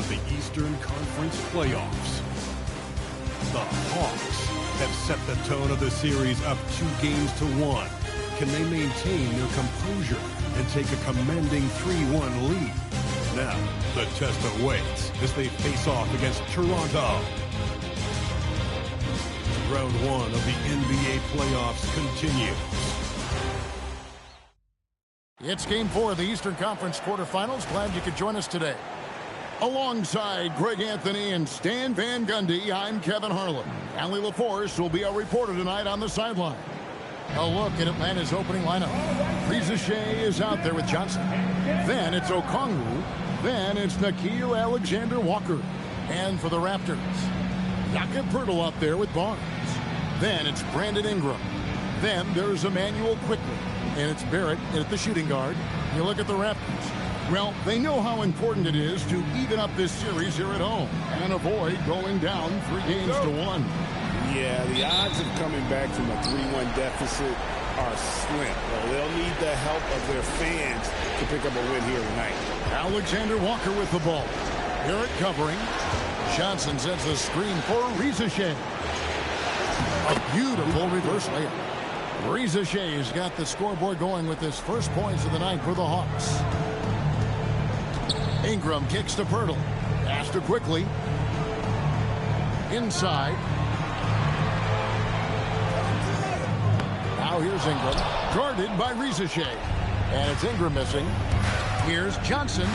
of the Eastern Conference playoffs. The Hawks have set the tone of the series up 2-1. Can they maintain their composure and take a commanding 3-1 lead? Now, the test awaits as they face off against Toronto. Round 1 of the NBA playoffs continues. It's Game 4 of the Eastern Conference quarterfinals. Glad you could join us today. Alongside Greg Anthony and Stan Van Gundy, I'm Kevin Harlan. Allie LaForce will be our reporter tonight on the sideline. A look at Atlanta's opening lineup. Riza Shea is out there with Johnson. Then it's Okongwu. Then it's Nickeil Alexander-Walker. And for the Raptors, Jakob Poeltl out there with Barnes. Then it's Brandon Ingram. Then there's Emmanuel Quickley. And it's Barrett at the shooting guard. You look at the Raptors. Well, they know how important it is to even up this series here at home and avoid going down 3-1. Yeah, the odds of coming back from a 3-1 deficit are slim. Well, they'll need the help of their fans to pick up a win here tonight. Alexander-Walker with the ball. Barrett covering. Johnson sets the screen for Riza Shea. A beautiful reverse layup. Riza Shea has got the scoreboard going with his first points of the night for the Hawks. Ingram kicks to Poeltl. Pass to Quickley. Inside. Now here's Ingram. Guarded by Riza Shea. And it's Ingram missing. Here's Johnson.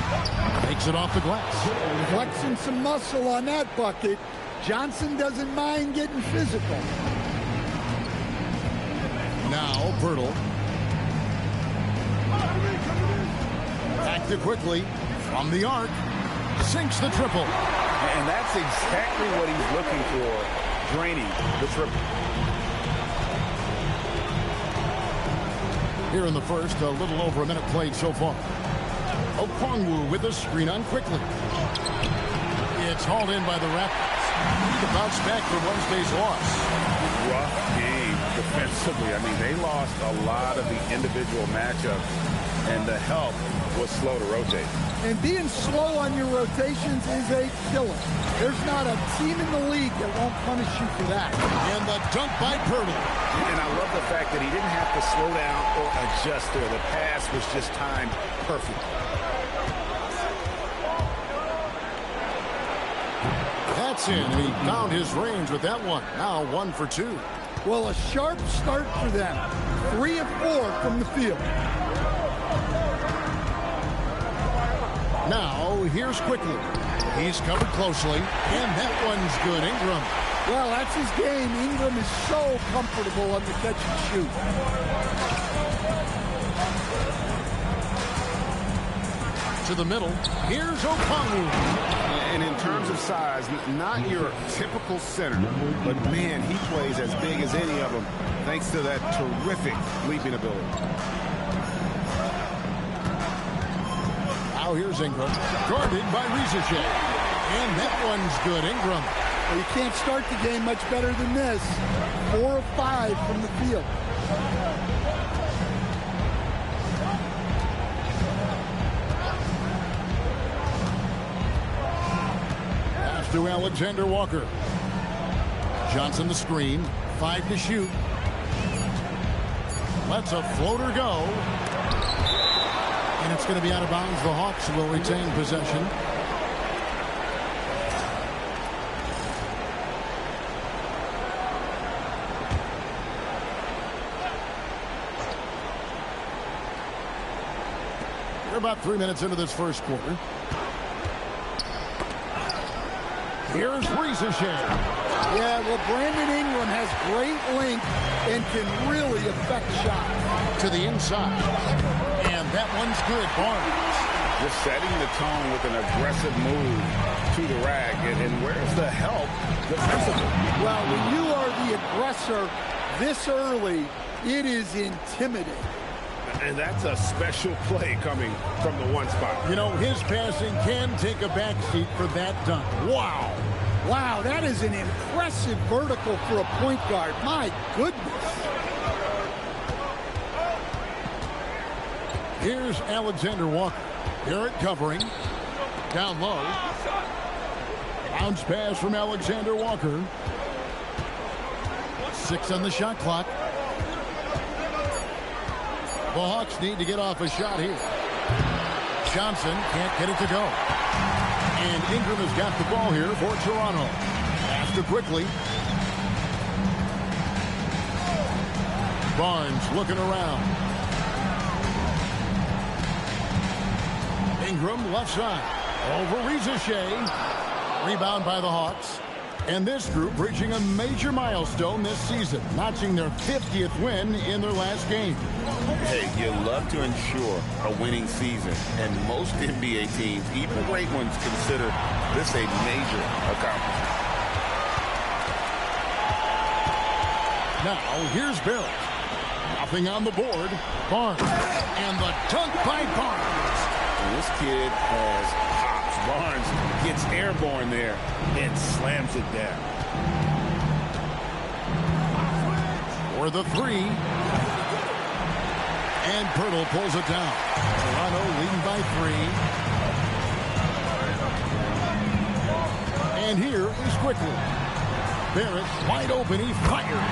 Takes it off the glass. Flexing some muscle on that bucket. Johnson doesn't mind getting physical. Now Poeltl. Back to Quickley. From the arc. Sinks the triple. And that's exactly what he's looking for, draining the triple. Here in the first, a little over a minute played so far. Okongwu with the screen on Quickley. It's hauled in by the Raptors. The bounce back for Wednesday's loss. Rough game defensively. I mean, they lost a lot of the individual matchups, and the help was slow to rotate. And being slow on your rotations is a killer. There's not a team in the league that won't punish you for that. And the dunk by Poeltl. And I love the fact that he didn't have to slow down or adjust there. The pass was just timed perfect. That's in. He found his range with that one. Now 1 for 2. Well, a sharp start for them. 3 of 4 from the field. Now, here's Quickley. He's covered closely, and that one's good. Ingram. Well, that's his game. Ingram is so comfortable on the catch and shoot. To the middle. Here's Okongwu. And in terms of size, not your typical center, but man, he plays as big as any of them, thanks to that terrific leaping ability. Now here's Ingram, guarded by Riza Shea. And that one's good. Ingram. Well, you can't start the game much better than this. 4 of 5 from the field. Pass to Alexander-Walker. Johnson the screen. 5 to shoot. Lets a floater go. And it's going to be out of bounds. The Hawks will retain possession. We're about 3 minutes into this first quarter. Here's Riza Shea. Yeah, well, Brandon Ingram has great length and can really affect shots. To the inside. And that one's good. Barnes. Just setting the tone with an aggressive move to the rack. And where's the help defensively? Well, when you are the aggressor this early, it is intimidating. And that's a special play coming from the one spot. You know, his passing can take a backseat for that dunk. Wow. Wow, that is an impressive vertical for a point guard. My goodness. Here's Alexander-Walker. Barrett covering. Down low. Bounce pass from Alexander Walker. 6 on the shot clock. The Hawks need to get off a shot here. Johnson can't get it to go. And Ingram has got the ball here for Toronto. Pass to quickly. Barnes looking around. Ingram left side. Over Rizachet. Rebound by the Hawks. And this group reaching a major milestone this season, notching their 50th win in their last game. Hey, you love to ensure a winning season, and most NBA teams, even great ones, consider this a major accomplishment. Now, here's Barrett. Nothing on the board. Barnes. And the dunk by Barnes. And this kid has hops. Barnes gets airborne there and slams it down. For the 3. And Pirtle pulls it down. Toronto leading by 3. And here is quickly. Barrett wide open. He fires.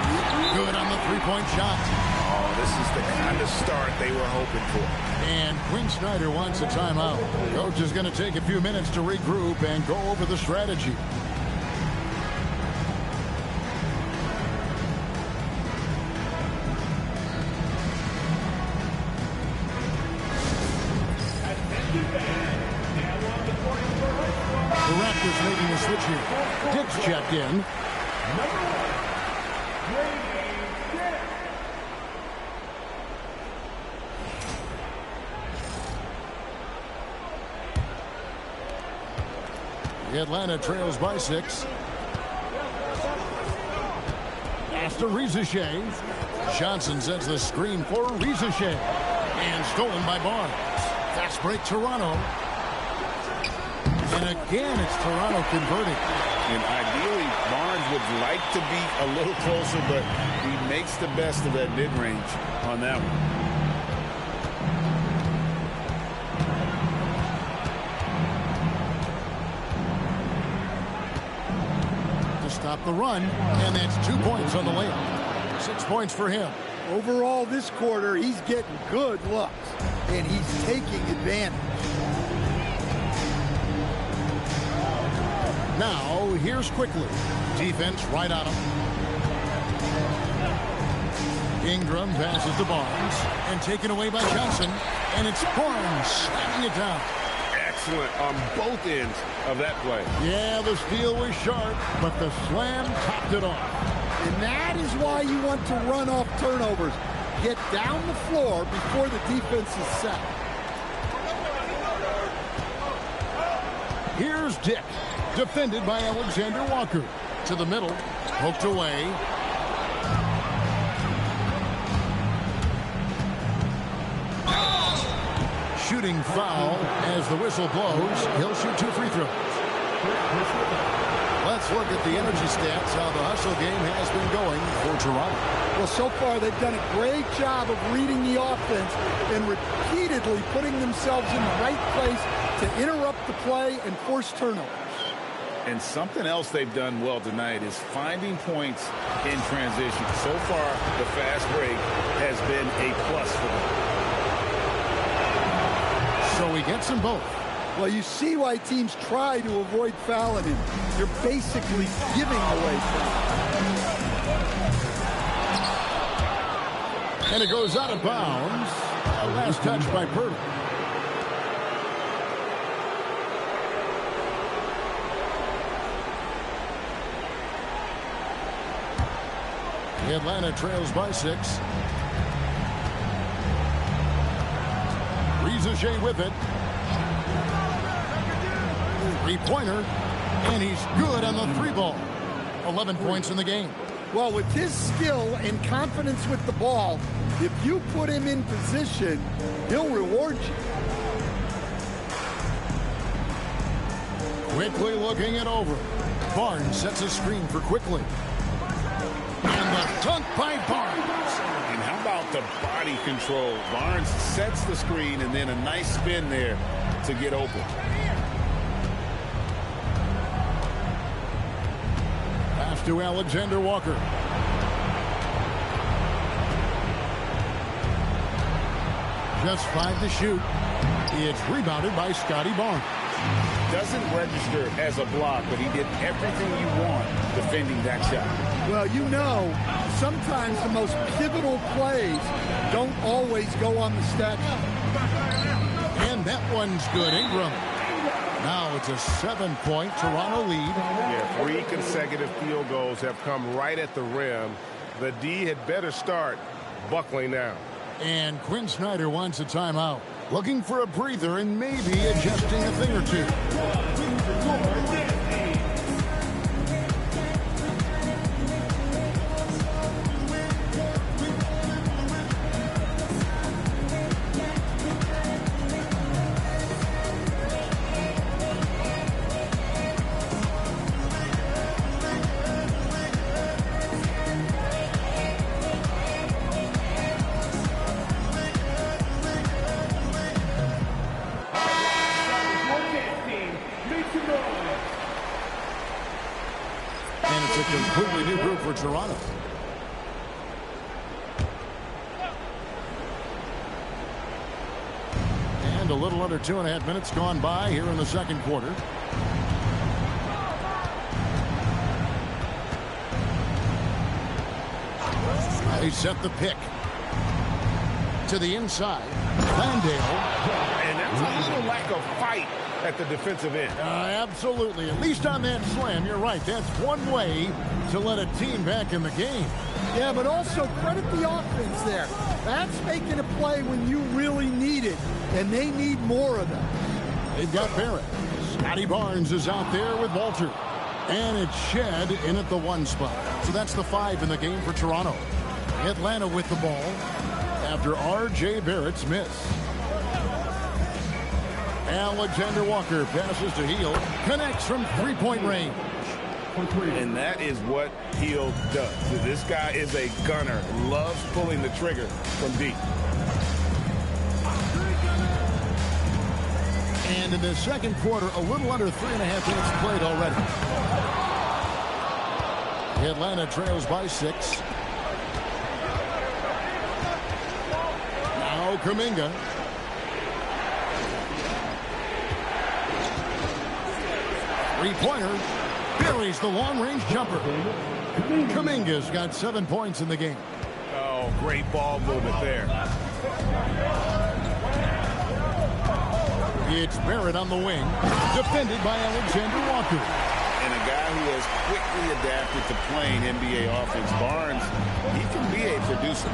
Good on the three-point shot. Oh, this is the kind of start they were hoping for. And Quinn Snyder wants a timeout. Coach is going to take a few minutes to regroup and go over the strategy. The Raptors making a switch here. Dick's checked in. Atlanta trails by 6. Pass to Rizachet. Johnson sets the screen for Rizachet. And stolen by Barnes. Fast break Toronto. And again, it's Toronto converting. And ideally, Barnes would like to be a little closer, but he makes the best of that mid-range on that one. Stop the run, and that's 2 points on the layup. 6 points for him. Overall, this quarter, he's getting good looks, and he's taking advantage. Now, here's quickly. Defense right on him. Ingram passes to Barnes, and taken away by Johnson, and it's Barnes slamming it down. Excellent on both ends of that play. Yeah, the steal was sharp, but the slam topped it off. And that is why you want to run off turnovers. Get down the floor before the defense is set. Here's Dick, defended by Alexander Walker. To the middle, poked away. Shooting foul as the whistle blows. He'll shoot 2 free throws. Let's look at the energy stats, how the hustle game has been going for Toronto. Well, so far they've done a great job of reading the offense and repeatedly putting themselves in the right place to interrupt the play and force turnovers. And something else they've done well tonight is finding points in transition. So far, the fast break has been a plus for them. So he gets them both. Well, you see why teams try to avoid fouling him. They're basically giving away fouls. And it goes out of bounds. A last touch by Pirtle. Atlanta trails by 6. Rizachet with it. Three-pointer. And he's good on the 3 ball. 11 points in the game. Well, with his skill and confidence with the ball, if you put him in position, he'll reward you. Quickly looking it over. Barnes sets a screen for Quickly. And the dunk by Barnes. And how about the body control? Barnes sets the screen and then a nice spin there to get open. to Alexander Walker. Just 5 to shoot. It's rebounded by Scotty Barnes. Doesn't register as a block, but he did everything you want defending that shot. Well, you know, sometimes the most pivotal plays don't always go on the stat sheet. And that one's good. Ingram. Now it's a 7-point Toronto lead. Yeah, 3 consecutive field goals have come right at the rim. The D had better start buckling now. And Quinn Snyder wants a timeout. Looking for a breather and maybe adjusting a thing or two. And it's a completely new group for Toronto. And a little under 2.5 minutes gone by here in the second quarter. They set the pick. To the inside. Landale. And that's a little lack of fight at the defensive end. Absolutely. At least on that slam, you're right. That's one way to let a team back in the game. Yeah, but also credit the offense there. That's making a play when you really need it, and they need more of that. They've got Barrett. Scotty Barnes is out there with Walter. And it's Shed in at the 1 spot. So that's the 5 in the game for Toronto. Atlanta with the ball after R.J. Barrett's miss. Alexander Walker passes to Hield. Connects from 3-point range. And that is what Hield does. This guy is a gunner. Loves pulling the trigger from deep. And in the second quarter, a little under 3.5 minutes played already. Atlanta trails by 6. Now Kuminga. Three-pointer. Buries the long-range jumper. Kuminga's got 7 points in the game. Oh, great ball movement there. It's Barrett on the wing. Defended by Alexander Walker. And a guy who has quickly adapted to playing NBA offense. Barnes, he can be a producer.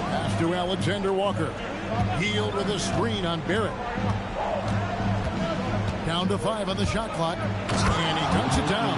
Pass to Alexander Walker. Hield with a screen on Barrett. Down to 5 on the shot clock. And he dunks it down.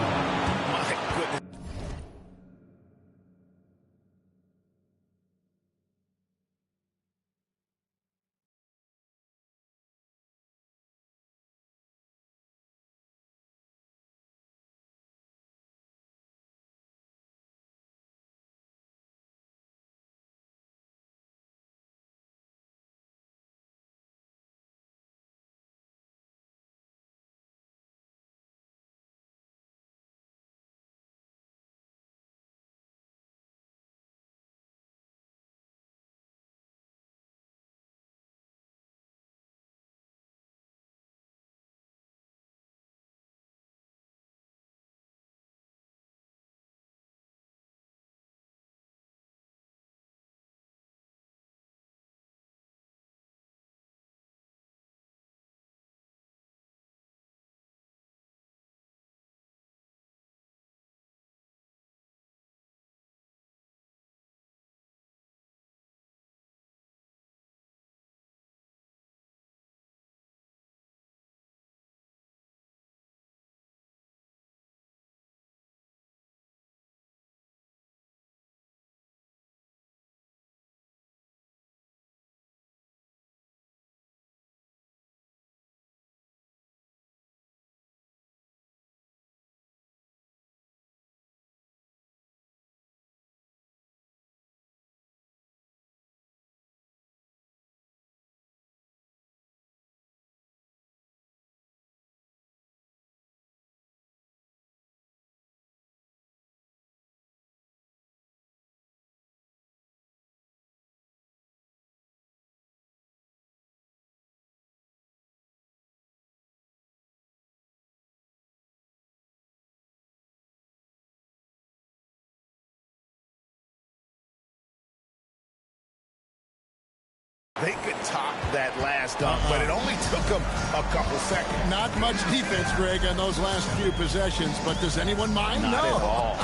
that last dunk, but it only took him a couple seconds. Not much defense, Greg, on those last few possessions, but does anyone mind? Not at all.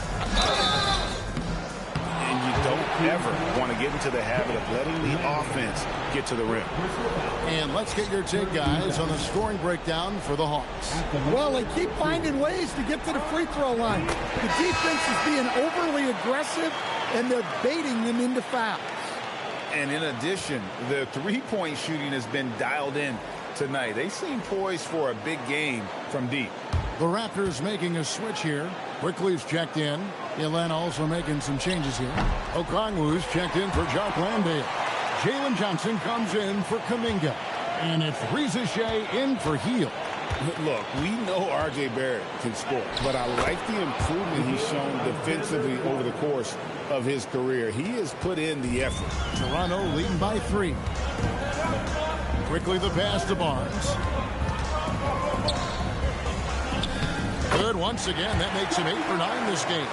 And you don't ever want to get into the habit of letting the offense get to the rim. And let's get your take, guys, on the scoring breakdown for the Hawks. Well, they keep finding ways to get to the free throw line. The defense is being overly aggressive, and they're baiting them into fouls. And in addition, the three-point shooting has been dialed in tonight. They seem poised for a big game from deep. The Raptors making a switch here. Quickly's checked in. Atlanta also making some changes here. Okongwu's checked in for Jock Landale. Jalen Johnson comes in for Kuminga. And it's Reza Shea in for Heel. Look, we know R.J. Barrett can score, but I like the improvement he's shown defensively over the course of his career. He has put in the effort. Toronto leading by 3. Quickly the pass to Barnes. Good once again. That makes him 8 for 9 this game.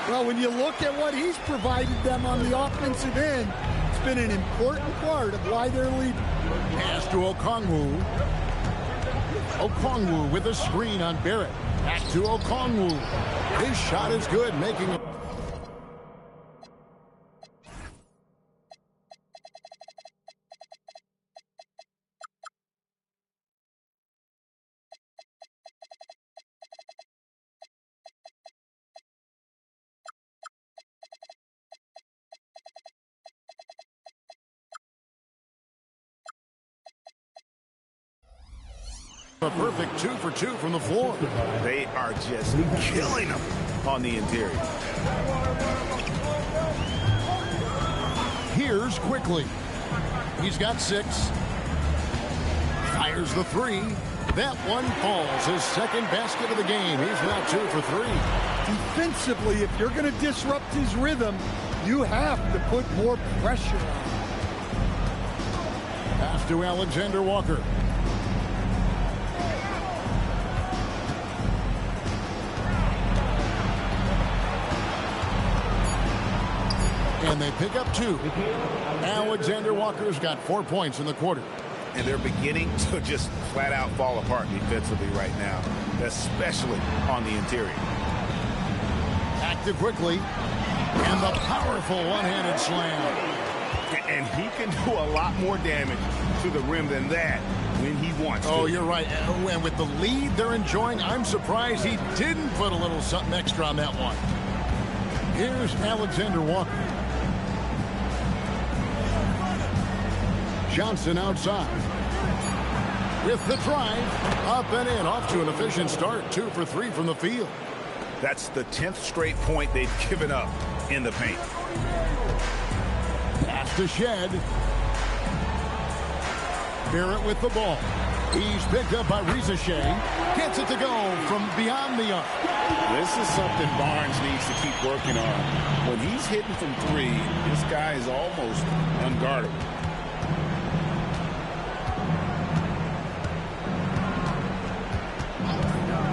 Well, when you look at what he's provided them on the offensive end, it's been an important part of why they're leading. Pass to Okongwu. Okongwu with a screen on Barrett. Back to Okongwu. His shot is good, making it. A perfect 2 for 2 from the floor. They are just killing them on the interior. Here's Quickly. He's got 6. Fires the 3. That one falls. His second basket of the game. He's now 2 for 3. Defensively, if you're going to disrupt his rhythm, you have to put more pressure on him. Pass to Alexander Walker. And they pick up 2. Alexander Walker's got 4 points in the quarter. And they're beginning to just flat out fall apart defensively right now, especially on the interior. Active Quickly. And the powerful one-handed slam. And he can do a lot more damage to the rim than that when he wants to. Oh, you're right. And with the lead they're enjoying, I'm surprised he didn't put a little something extra on that one. Here's Alexander Walker. Johnson outside. With the drive, up and in, off to an efficient start. 2 for 3 from the field. That's the 10th straight point they've given up in the paint. Pass to Shed. Barrett with the ball. He's picked up by Reza Shea. Gets it to go from beyond the arc. This is something Barnes needs to keep working on. When he's hitting from 3, this guy is almost unguardable.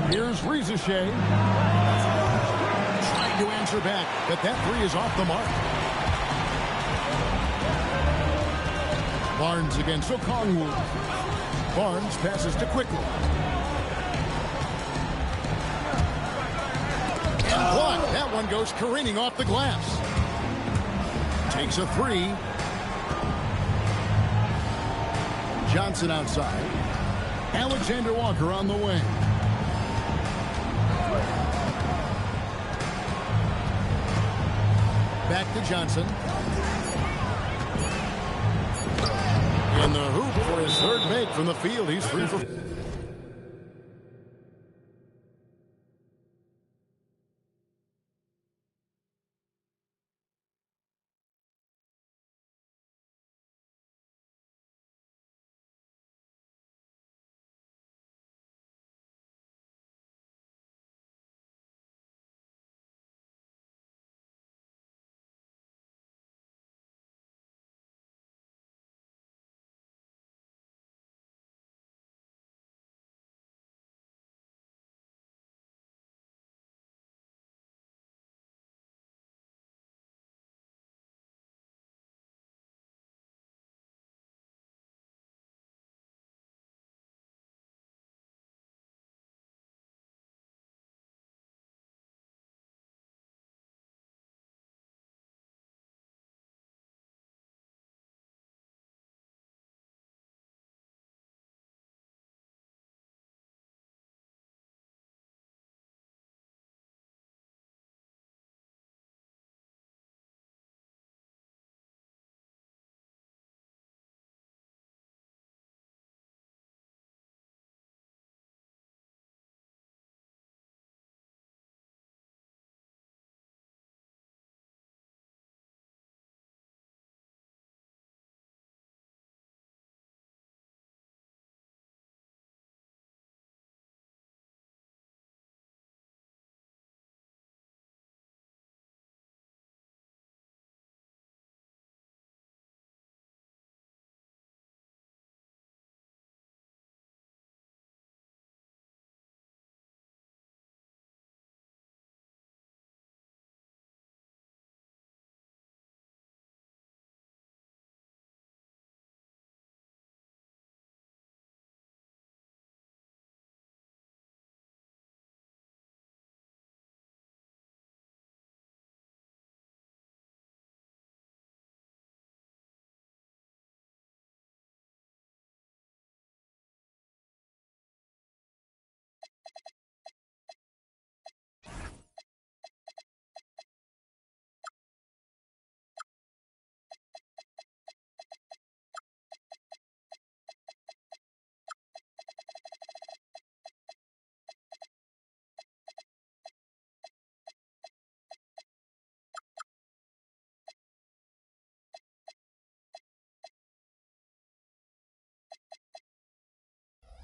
Here's Reza Shea. Trying to answer back, but that 3 is off the mark. Barnes against Okongwu. Barnes passes to Quickly. And blocked. That one goes careening off the glass. Takes a 3. Johnson outside. Alexander Walker on the wing. Back to Johnson. In the hoop for his 3rd make from the field. He's 3 for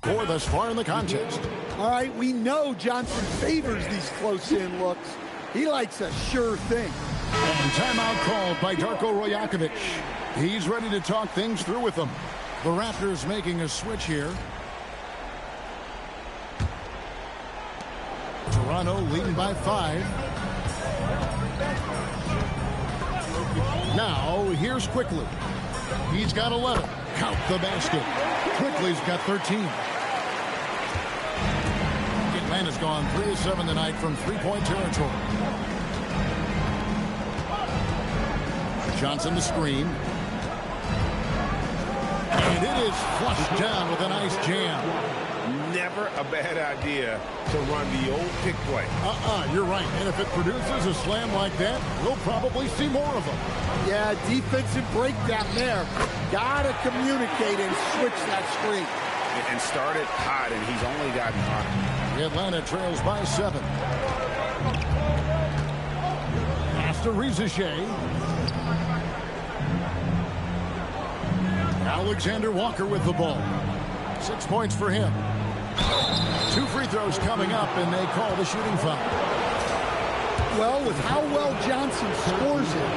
score thus far in the contest. All right, we know Johnson favors these close-in looks. He likes a sure thing. And timeout called by Darko Rajakovic. He's ready to talk things through with them. The Raptors making a switch here. Toronto leading by 5. Now, here's Quickly. He's got 11. Count the basket. Quickly's got 13. Atlanta's gone 3 of 7 tonight from three-point territory. Johnson the screen. And it is flushed down with a nice jam. Never a bad idea to run the old pick play. You're right. And if it produces a slam like that, we'll probably see more of them. Yeah, defensive breakdown there. Gotta communicate and switch that screen. And started hot, and he's only gotten hotter. Atlanta trails by 7. Pass to Rizachet. Alexander Walker with the ball. 6 points for him. 2 free throws coming up, and they call the shooting foul. Well, with how well Johnson scores it,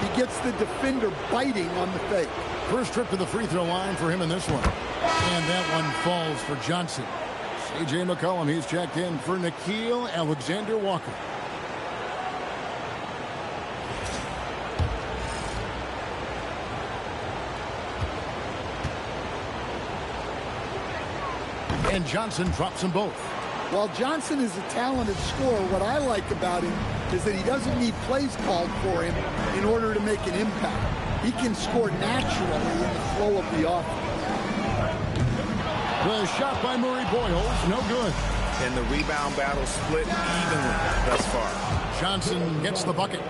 he gets the defender biting on the fake. First trip to the free throw line for him in this one. And that one falls for Johnson. C.J. McCollum, he's checked in for Nickeil Alexander-Walker. And Johnson drops them both. While Johnson is a talented scorer, what I like about him is that he doesn't need plays called for him in order to make an impact. He can score naturally in the flow of the offense. The shot by Murray Boyles, no good. And the rebound battle split evenly thus far. Johnson gets the bucket.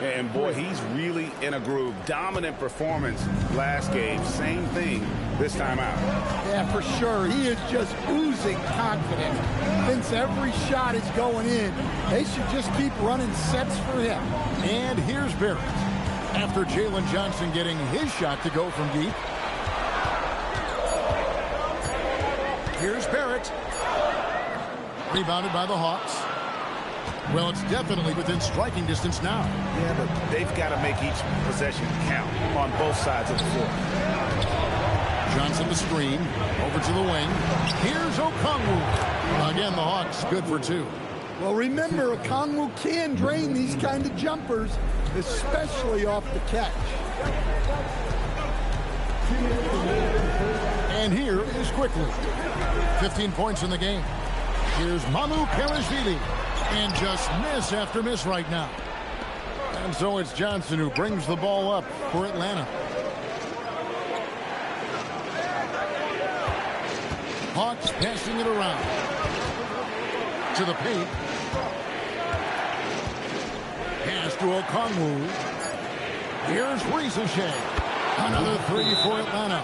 And boy, he's really in a groove. Dominant performance last game. Same thing this time out. Yeah, for sure. He is just oozing confidence. Thinks every shot is going in. They should just keep running sets for him. And here's Barrett. After Jalen Johnson getting his shot to go from deep. Here's Barrett. Rebounded by the Hawks. Well, it's definitely within striking distance now. Yeah, but they've got to make each possession count on both sides of the floor. Johnson the screen. Over to the wing. Here's Okongwu. Again, the Hawks good for 2. Well, remember, Okongwu can drain these kind of jumpers, especially off the catch. And here is Quickly. 15 points in the game. Here's Mamu Karashvili. And just miss after miss right now. And so it's Johnson who brings the ball up for Atlanta. Hawks passing it around. To the paint. Pass to Okongwu. Here's Rizachet. Another 3 for Atlanta.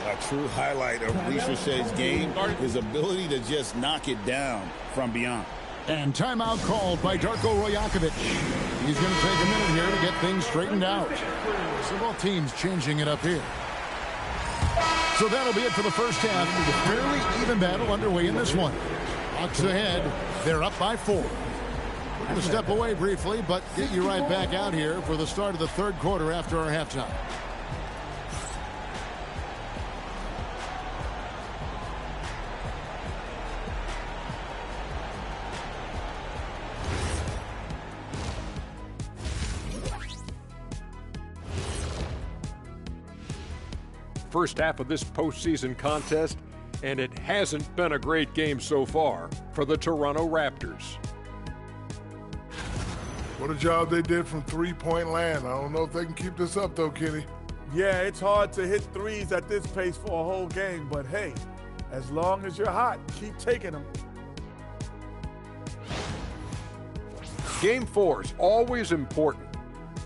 A true highlight of Rizachet's game, his ability to just knock it down from beyond. And timeout called by Darko Rajakovic. He's going to take a minute here to get things straightened out. So both teams changing it up here. So that'll be it for the first half. Fairly even battle underway in this one. Hawks ahead. They're up by 4. We're going to step away briefly, but get you right back out here for the start of the third quarter after our halftime. First half of this postseason contest, and it hasn't been a great game so far for the Toronto Raptors. What a job they did from three-point land. I don't know if they can keep this up, though, Kenny. Yeah, it's hard to hit threes at this pace for a whole game, but hey, as long as you're hot, keep taking them. Game 4 is always important,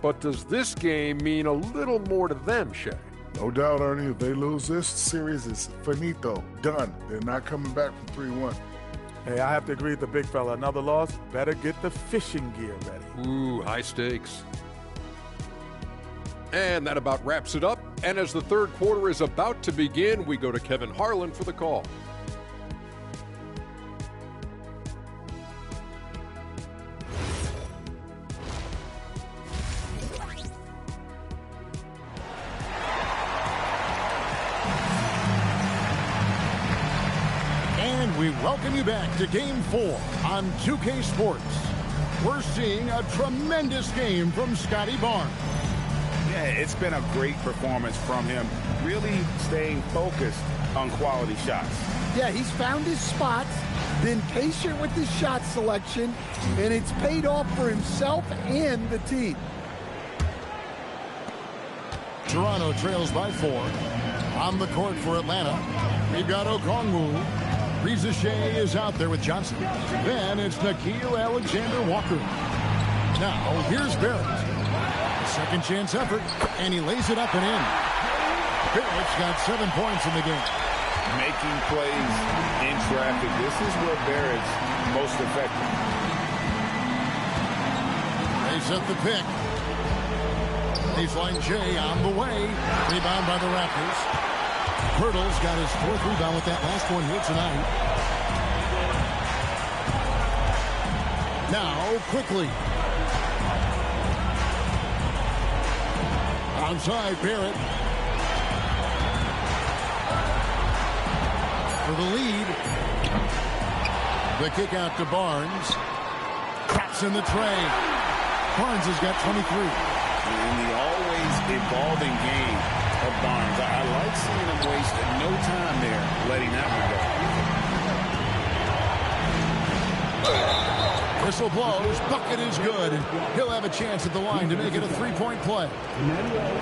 but does this game mean a little more to them, Shay? No doubt, Ernie. If they lose this series, it's finito. Done. They're not coming back from 3-1. Hey, I have to agree with the big fella. Another loss, better get the fishing gear ready. Ooh, high stakes. And that about wraps it up. And as the third quarter is about to begin, we go to Kevin Harlan for the call. We welcome you back to Game 4 on 2K Sports. We're seeing a tremendous game from Scotty Barnes. Yeah, it's been a great performance from him, really staying focused on quality shots. Yeah, he's found his spots, been patient with his shot selection, and it's paid off for himself and the team. Toronto trails by 4. On the court for Atlanta, we've got Okongwu. Rizachet is out there with Johnson. Then it's Nickeil Alexander-Walker. Now, here's Barrett. Second chance effort, and he lays it up and in. Barrett's got 7 points in the game. Making plays in traffic. This is where Barrett's most effective. They set the pick. Baseline J on the way. Rebound by the Raptors. Pirtle's got his 4th rebound with that last one here tonight. Now, quickly. Outside, Barrett. For the lead. The kick out to Barnes. Crops in the tray. Barnes has got 23. In the always evolving game of Barnes, I like seeing him waste no time there, letting that one go. Whistle blows, bucket is good, and he'll have a chance at the line to make it a 3-point play.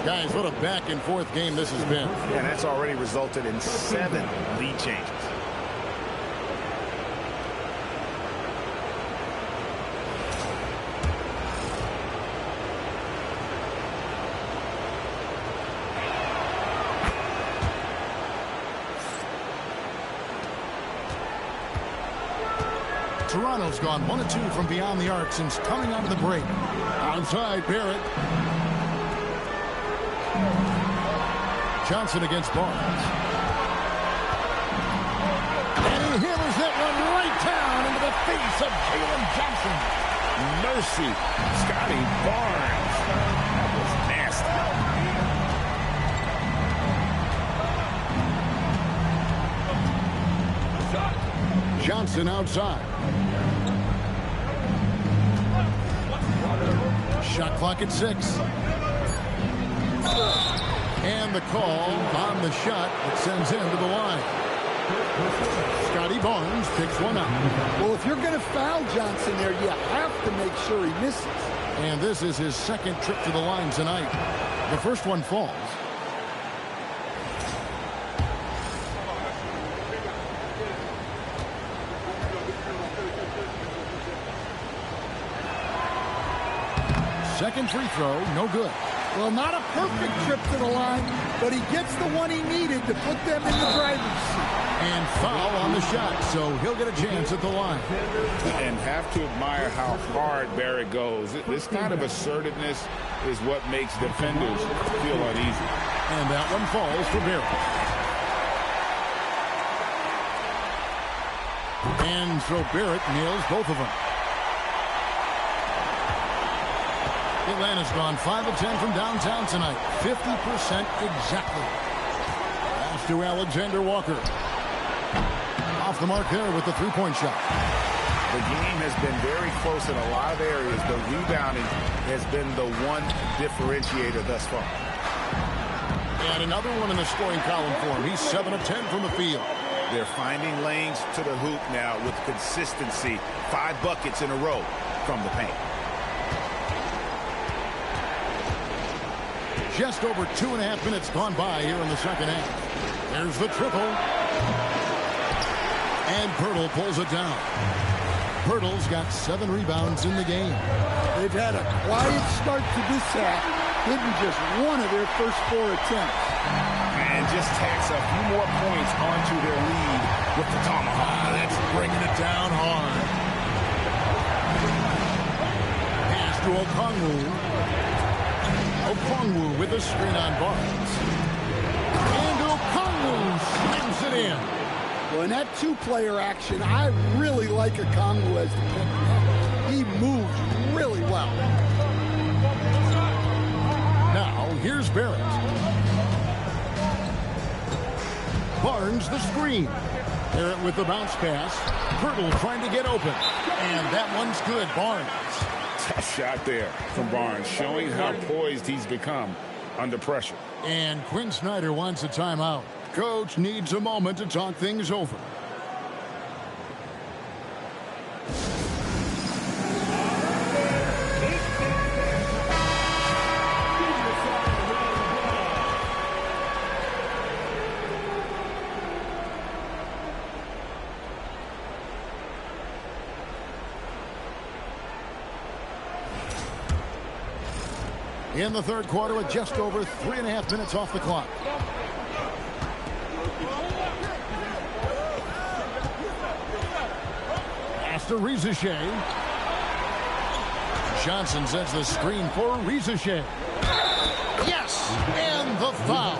Guys, what a back-and-forth game this has been. And that's already resulted in 7 lead changes. Toronto's gone 1 of 2 from beyond the arc since coming out of the break. Outside, Barrett. Johnson against Barnes. And he hammers that one right down into the face of Jalen Johnson. Mercy. Scotty Barnes. That was nasty. Johnson outside. Shot clock at 6. And the call on the shot that sends him to the line. Scotty Barnes picks one up. Well, if you're going to foul Johnson there, you have to make sure he misses. And this is his 2nd trip to the line tonight. The first one falls. Second free throw, no good. Well, not a perfect trip to the line, but he gets the one he needed to put them in the driver's seat. And foul on the shot, so he'll get a chance at the line. And have to admire how hard Barrett goes. This kind of assertiveness is what makes defenders feel uneasy. And that one falls for Barrett. And so Barrett nails both of them. Atlanta's gone 5 of 10 from downtown tonight. 50% exactly. Pass to Alexander-Walker. Off the mark there with the 3-point shot. The game has been very close in a lot of areas, but rebounding has been the one differentiator thus far. And another one in the scoring column for him. He's 7 of 10 from the field. They're finding lanes to the hoop now with consistency. 5 buckets in a row from the paint. Just over 2.5 minutes gone by here in the second half. There's the triple. And Pirtle pulls it down. Pirtle's got 7 rebounds in the game. They've had a quiet start to this half, hitting just one of their first 4 attempts. And just tacks a few more points onto their lead with the tomahawk. That's bringing it down hard. Pass to Okongwu. Okongwu with a screen on Barnes. And Okongwu slams it in. Well, in that 2-player action, I really like Okongwu as the pick. He moves really well. Now, here's Barrett. Barnes the screen. Barrett with the bounce pass. Pirtle trying to get open. And that one's good. Barnes. Tough shot there from Barnes, showing how poised he's become under pressure. And Quinn Snyder wants a timeout. Coach needs a moment to talk things over. In the third quarter with just over 3.5 minutes off the clock. Pass to Rizichet. Johnson sets the screen for Rizichet. Yes! And the foul.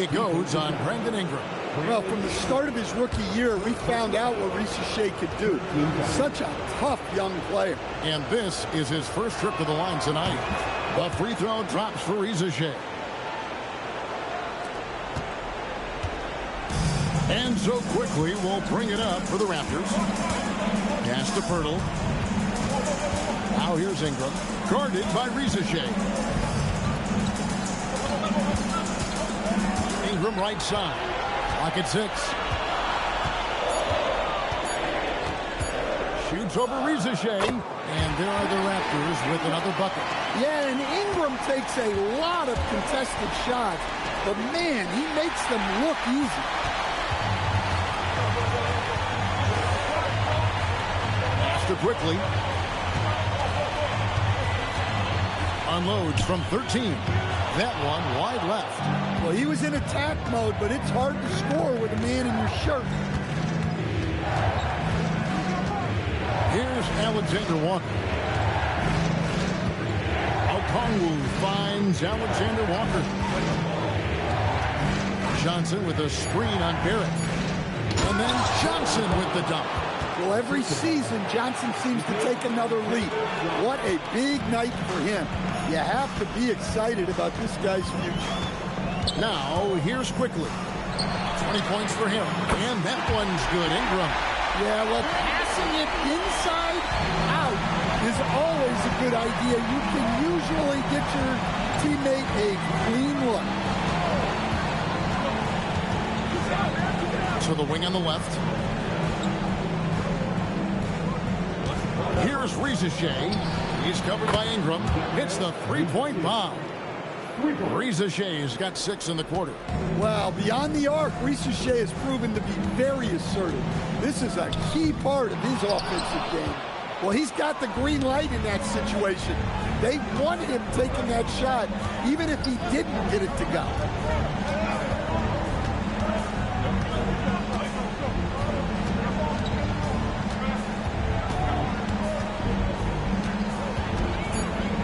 It goes on Brandon Ingram. Well, from the start of his rookie year, we found out what Rizichet could do. Such a tough young player. And this is his first trip to the line tonight. The free throw drops for Rizichet. And so quickly, we'll bring it up for the Raptors. Pass to Pirtle. Now here's Ingram. Guarded by Rizichet. Ingram right side. Clock at 6. Shoots over Rizichet. And there are the Raptors with another bucket. Yeah, and Ingram takes a lot of contested shots. But, man, he makes them look easy. After quickly. Unloads from 13. That one wide left. Well, he was in attack mode, but it's hard to score with a man in your shirt. Here's Alexander Walker. Okongwu finds Alexander Walker. Johnson with a screen on Barrett. And then Johnson with the dunk. Well, every season, Johnson seems to take another leap. What a big night for him. You have to be excited about this guy's future. Now, here's quickly. 20 points for him. And that one's good. Ingram. Yeah, well, passing it inside out is always a good idea. You can usually get your teammate a clean look. To the wing on the left. Here's Rizichet. He's covered by Ingram. Hits the three-point bomb. Rizichet's got 6 in the quarter. Well, beyond the arc, Rizichet has proven to be very assertive. This is a key part of his offensive game. Well, he's got the green light in that situation. They wanted him taking that shot, even if he didn't get it to go.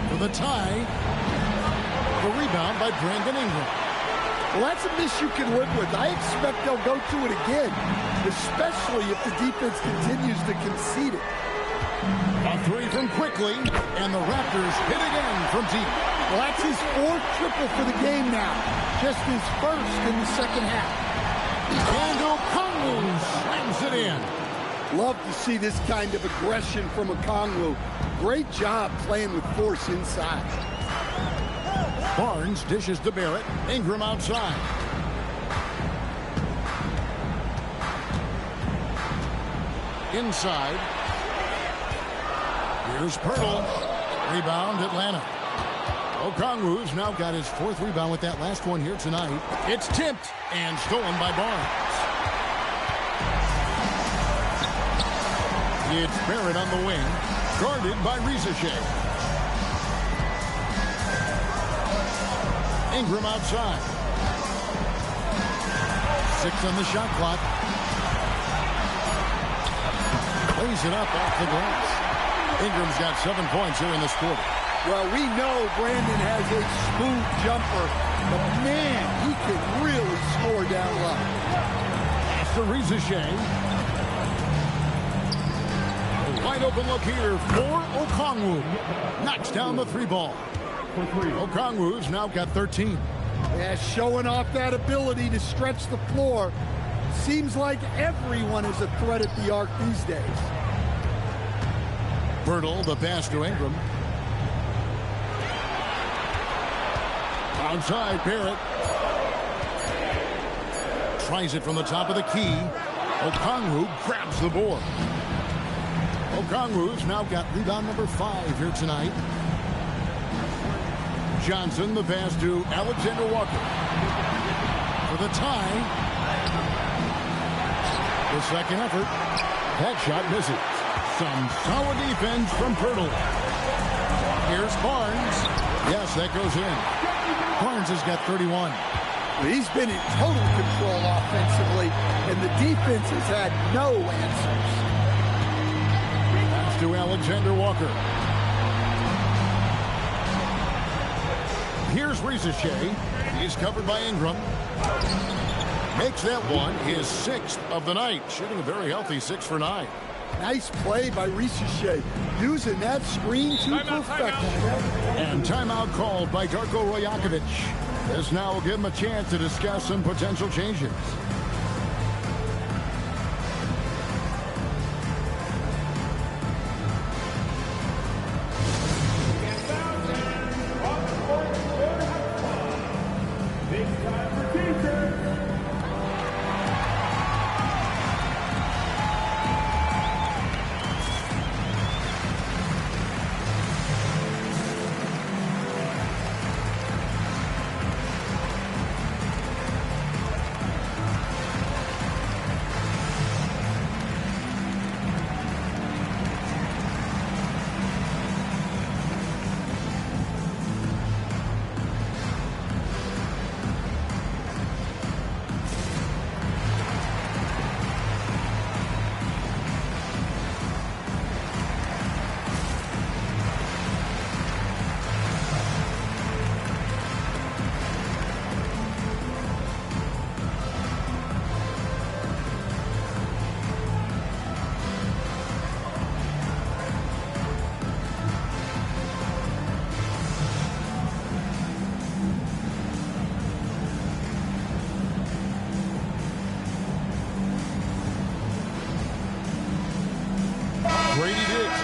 For the tie. A rebound by Brandon Ingram. Well, that's a miss you can live with. I expect they'll go to it again, especially if the defense continues to concede it. A three from Quickly, and the Raptors hit again from deep. Well, that's his 4th triple for the game now. Just his first in the second half. And Okongwu slams it in. Love to see this kind of aggression from Okongwu. Great job playing with force inside. Barnes dishes to Barrett. Ingram outside. Inside. Here's Pirtle. Rebound, Atlanta. Okongwu's now got his 4th rebound with that last one here tonight. It's tipped and stolen by Barnes. It's Barrett on the wing. Guarded by Rizichet. Ingram outside. 6 on the shot clock. Lays it up off the glass. Ingram's got 7 points here in this quarter. Well, we know Brandon has a smooth jumper, but man, he can really score down low. Pass to Rizichet. A wide open look here for Okongwu. Knocks down the 3 ball. Okongwu's now got 13. Yeah, showing off that ability to stretch the floor. Seems like everyone is a threat at the arc these days. Bertle, the pass to Ingram. Outside, Barrett. Tries it from the top of the key. Okongwu grabs the board. Okongwu's now got rebound number 5 here tonight. Johnson, the pass to Alexander Walker. For the tie. The second effort. That shot misses. Some solid defense from Bertle. Here's Barnes. Yes, that goes in. Barnes has got 31. He's been in total control offensively, and the defense has had no answers. Pass to Alexander Walker. Here's Risache. He's covered by Ingram. Makes that one his 6th of the night, shooting a very healthy 6 for 9. Nice play by Risache, using that screen to perfection. And timeout called by Darko Rajakovic. This now will give him a chance to discuss some potential changes.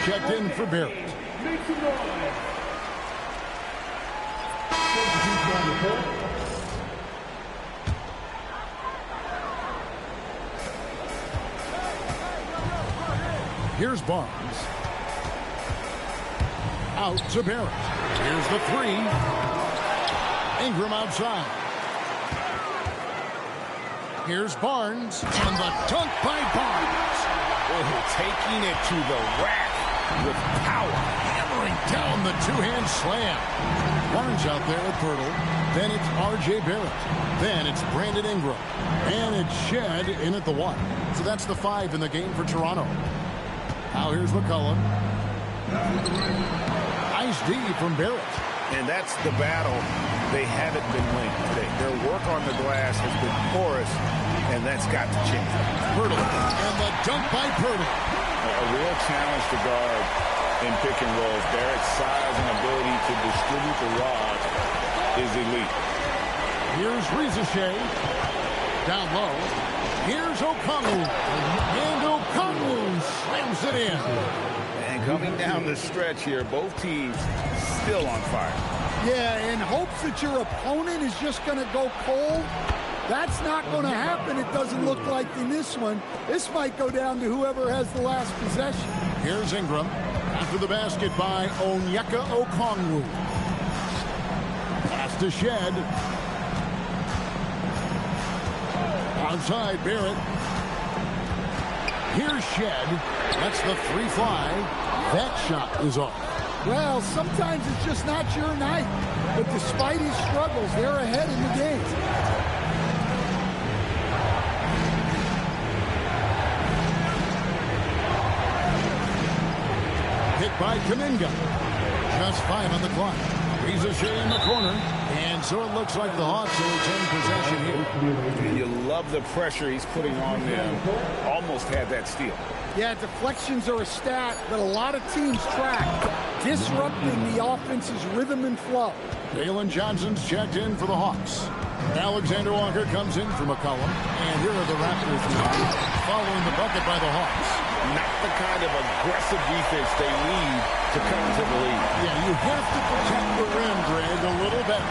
Checked in for Barrett. Here's Barnes. Out to Barrett. Here's the 3. Ingram outside. Here's Barnes. And the dunk by Barnes. Oh, taking it to the rack with power. Hammering down the 2-hand slam. Barnes out there at Bertle. Then it's R.J. Barrett. Then it's Brandon Ingram. And it's Shed in at the 1. So that's the 5 in the game for Toronto. Now here's McCollum. Nice D from Barrett. And that's the battle they haven't been winning today. Their work on the glass has been porous, and that's got to change. Bertle. And the dunk by Bertle. A real challenge to guard in pick and rolls. Barrett's size and ability to distribute the rod is elite. Here's Risache. Down low. Here's Okongwu. And Okongwu slams it in. And coming down the stretch here, both teams still on fire. Yeah, in hopes that your opponent is just going to go cold. That's not going to happen, it doesn't look like in this one. This might go down to whoever has the last possession. Here's Ingram. After the basket by Onyeka Okongwu. Pass to Shed. Outside Barrett. Here's Shed. That's the 3 fly. That shot is off. Well, sometimes it's just not your night. But despite his struggles, they're ahead in the game. Hit by Kuminga. Just 5 on the clock. Risache in the corner. And so it looks like the Hawks will retain possession here. You love the pressure he's putting on them. Almost had that steal. Yeah, deflections are a stat that a lot of teams track, disrupting the offense's rhythm and flow. Jalen Johnson's checked in for the Hawks. Alexander Walker comes in for McCollum. And here are the Raptors now, following the bucket by the Hawks. Not the kind of aggressive defense they need to come into the lead. Yeah, you have to protect the rim, Greg, a little bit.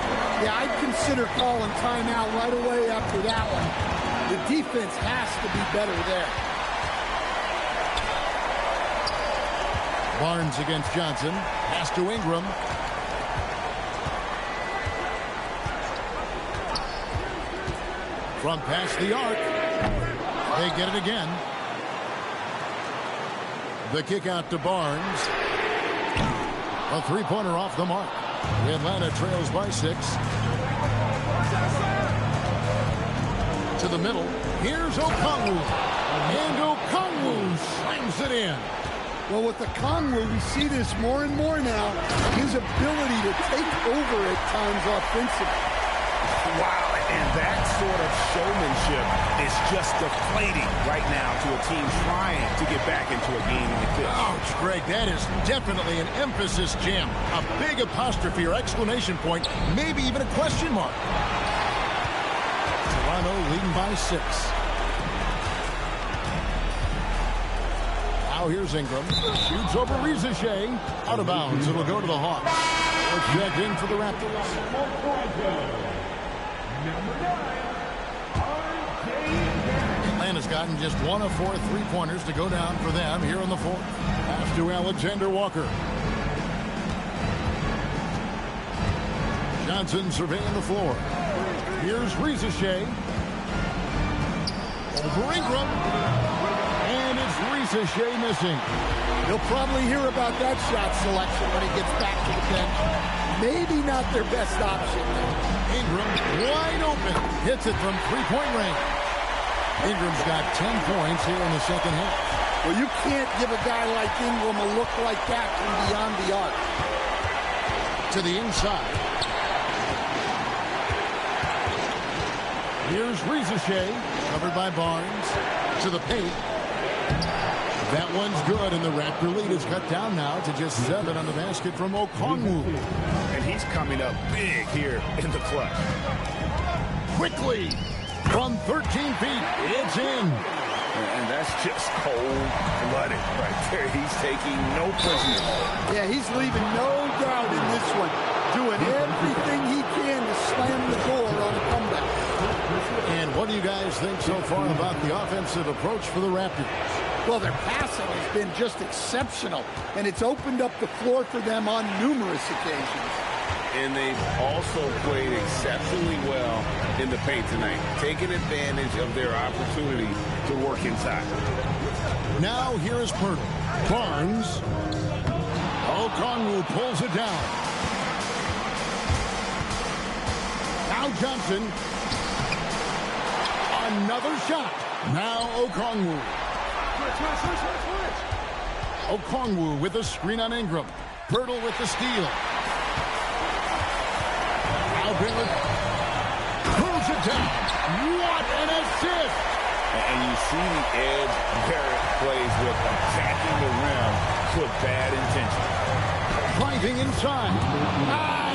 Yeah, I'd consider calling timeout right away after that one. The defense has to be better there. Barnes against Johnson. Pass to Ingram. From past the arc. They get it again. The kick out to Barnes. A three-pointer off the mark. Atlanta trails by 6. To the middle. Here's Okongwu. And Okongwu slams it in. Well, with Okongwu, we see this more and more now. His ability to take over at times offensively. Wow, and that sort of showmanship is just deflating right now to a team trying to get back into a game like this. Ouch, Greg, that is definitely an emphasis jam. A big apostrophe or exclamation point, maybe even a question mark. Toronto leading by 6. Now here's Ingram. Shoots over Rizachet. Out of bounds. It'll go to the Hawks. They're checked in for the Raptors. Atlanta's gotten just 1 of 4 three-pointers to go down for them here in the 4th. Pass to Alexander Walker. Johnson surveying the floor. Here's Rizachet. Over Ingram. And it's Rizachet missing. He'll probably hear about that shot selection when he gets back to the bench. Maybe not their best option. Ingram wide open. Hits it from three-point range. Ingram's got 10 points here in the second half. Well, you can't give a guy like Ingram a look like that from beyond the arc. To the inside. Here's Rizachet, covered by Barnes. To the paint. That one's good, and the Raptor lead is cut down now to just 7 on the basket from Okongwu. And he's coming up big here in the clutch. Quickly, from 13 feet, it's in. And that's just cold-blooded right there. He's taking no prisoners. Yeah, he's leaving no doubt in this one. Doing everything he can to slam the door on a comeback. And what do you guys think so far about the offensive approach for the Raptors? Well, their passing has been just exceptional, and it's opened up the floor for them on numerous occasions. And they've also played exceptionally well in the paint tonight, taking advantage of their opportunity to work inside. Now here is Pirtle. Barnes. Okongwu pulls it down. Now Johnson. Another shot. Now Okongwu. Okongwu with a screen on Ingram. Pirtle with the steal. Now Barrett pulls it down. What an assist! And you see the edge Barrett plays with, attacking the rim with bad intention. Driving inside.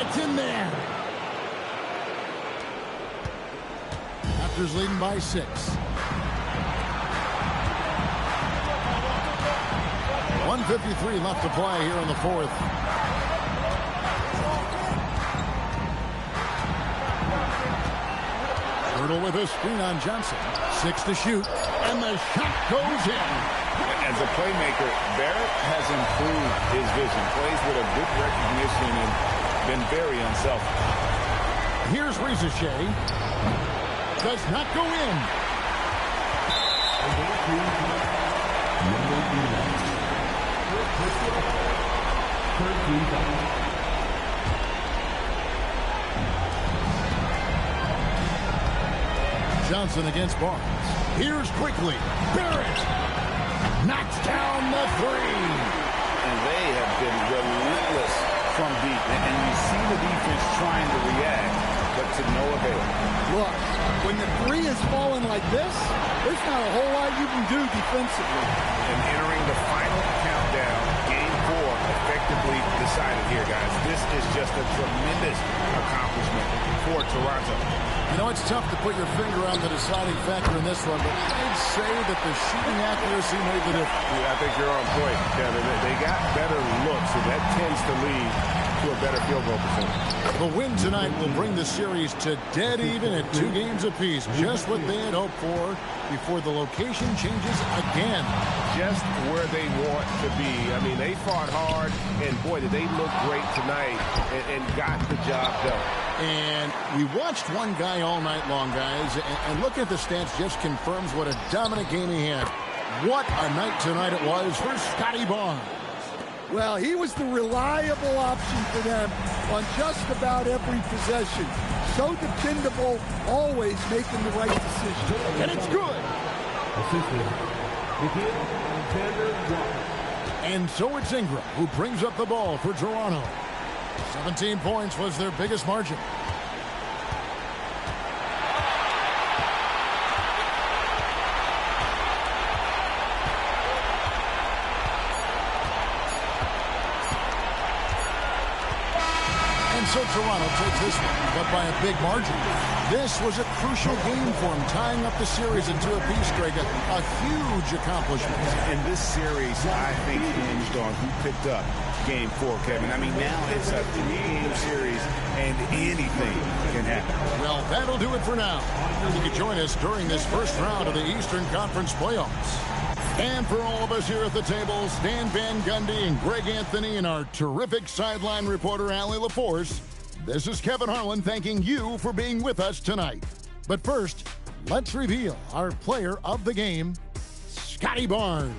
It's in there. Raptors leading by 6. 1:53 left to play here in the 4th. Pirtle with a screen on Johnson. 6 to shoot. And the shot goes in. As a playmaker, Barrett has improved his vision. Plays with a good recognition and been very unselfish. Here's Rizachet. Does not go in. Johnson against Barnes. Here's quickly. Barrett knocks down the 3. And they have been relentless from deep. And you see the defense trying to react, but to no avail. Look, when the 3 is falling like this, there's not a whole lot you can do defensively. And entering the final countdown, game 4 effectively decided here, guys. This is just a tremendous accomplishment for Toronto. You know, it's tough to put your finger on the deciding factor in this one, but I'd say that the shooting accuracy made the difference. Yeah, I think you're on point, Kevin. They got better looks, and that tends to lead to a better field goal percentage. The win tonight will bring the series to dead even at 2 games apiece, just what they had hoped for before the location changes again. Just where they want to be. I mean, they fought hard, and boy, did they look great tonight and got the job done. And we watched one guy all night long, guys, and looking at the stats just confirms what a dominant game he had. What a night tonight it was for Scotty Barnes. Well, he was the reliable option for them on just about every possession. So dependable, always making the right decision. And it's good. And so it's Ingram who brings up the ball for Toronto. 17 points was their biggest margin. And so Toronto takes this one, but by a big margin. This was a crucial game for him, tying up the series into a piece, Greg. A huge accomplishment. And this series, I think, hinged on who picked up Game 4, Kevin. I mean, now it's a 3-game series, and anything can happen. Well, that'll do it for now. You can join us during this first round of the Eastern Conference playoffs. And for all of us here at the table, Stan Van Gundy and Greg Anthony and our terrific sideline reporter, Allie LaForce, this is Kevin Harlan thanking you for being with us tonight. But first, let's reveal our player of the game, Scotty Barnes.